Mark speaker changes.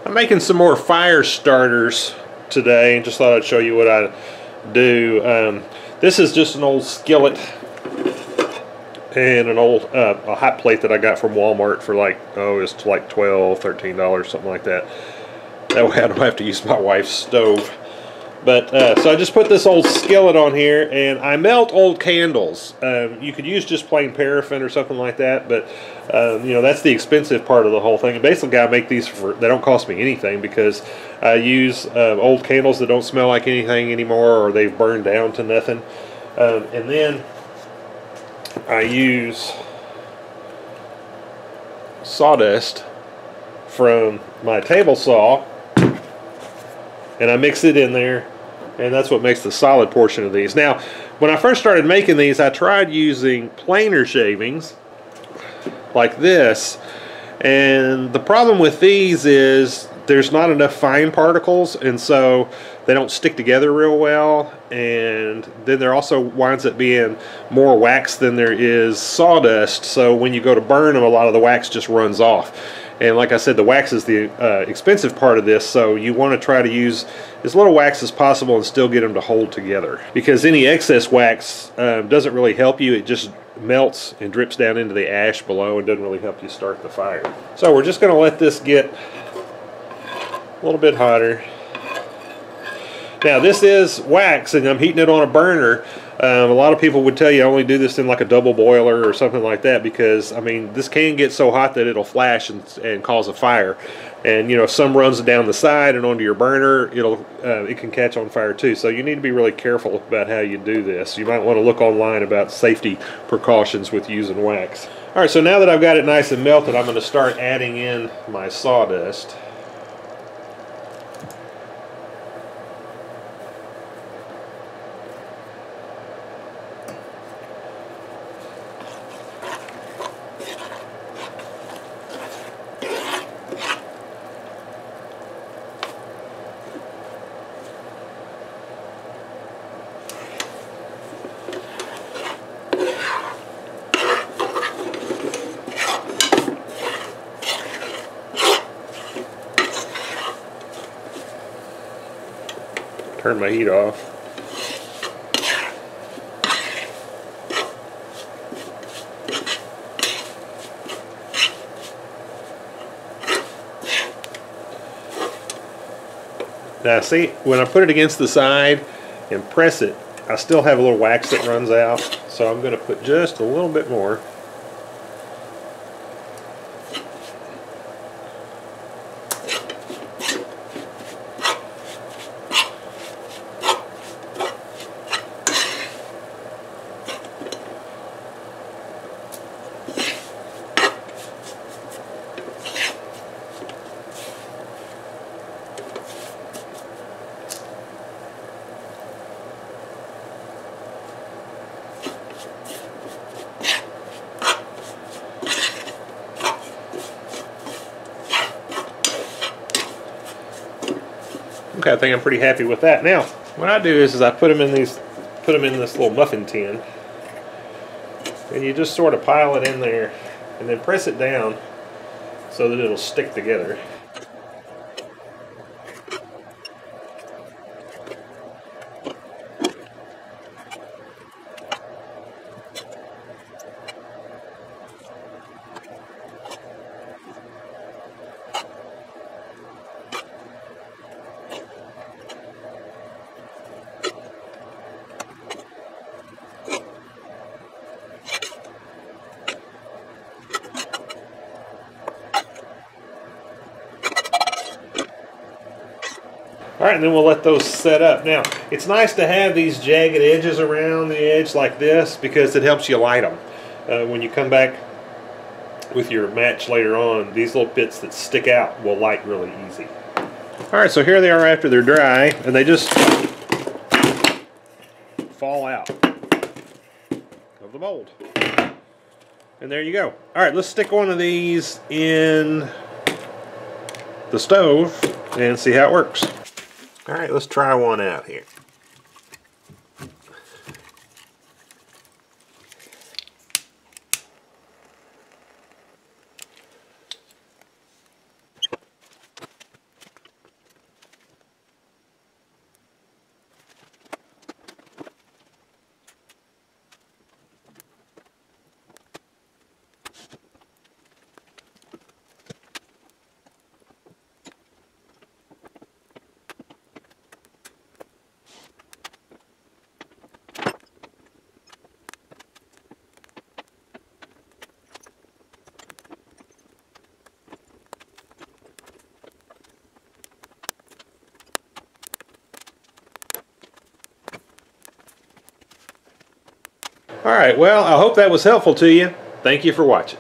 Speaker 1: I'm making some more fire starters today. Just thought I'd show you what I do. This is just an old skillet and an old a hot plate that I got from Walmart for like, oh, it's like $12, $13, something like that. That way I don't have to use my wife's stove. But so I just put this old skillet on here, and I melt old candles. You could use just plain paraffin or something like that, but you know, that's the expensive part of the whole thing. And basically, I make these for, they don't cost me anything, because I use old candles that don't smell like anything anymore, or they've burned down to nothing. And then I use sawdust from my table saw, and I mix it in there, and that's what makes the solid portion of these. Now, when I first started making these, I tried using planer shavings like this, and the problem with these is there's not enough fine particles, and so they don't stick together real well, and then there also winds up being more wax than there is sawdust, so when you go to burn them, a lot of the wax just runs off. And like I said, the wax is the expensive part of this, so you want to try to use as little wax as possible and still get them to hold together. Because any excess wax doesn't really help you. It just melts and drips down into the ash below and doesn't really help you start the fire. So we're just going to let this get a little bit hotter. Now this is wax, and I'm heating it on a burner. A lot of people would tell you I only do this in like a double boiler or something like that, because I mean, this can get so hot that it'll flash and cause a fire. And you know, if some runs down the side and onto your burner, it can catch on fire too. So you need to be really careful about how you do this. You might want to look online about safety precautions with using wax. Alright, so now that I've got it nice and melted, I'm going to start adding in my sawdust. Turn my heat off. Now see, when I put it against the side and press it, I still have a little wax that runs out, so I'm going to put just a little bit more. Okay, I think I'm pretty happy with that. Now, what I do is I put them in this little muffin tin, and you just sort of pile it in there, and then press it down so that it'll stick together. Alright, and then we'll let those set up. Now, it's nice to have these jagged edges around the edge like this, because it helps you light them. When you come back with your match later on, these little bits that stick out will light really easy. Alright, so here they are after they're dry, and they just fall out of the mold. And there you go. Alright, let's stick one of these in the stove and see how it works. Alright, let's try one out here. All right, well, I hope that was helpful to you. Thank you for watching.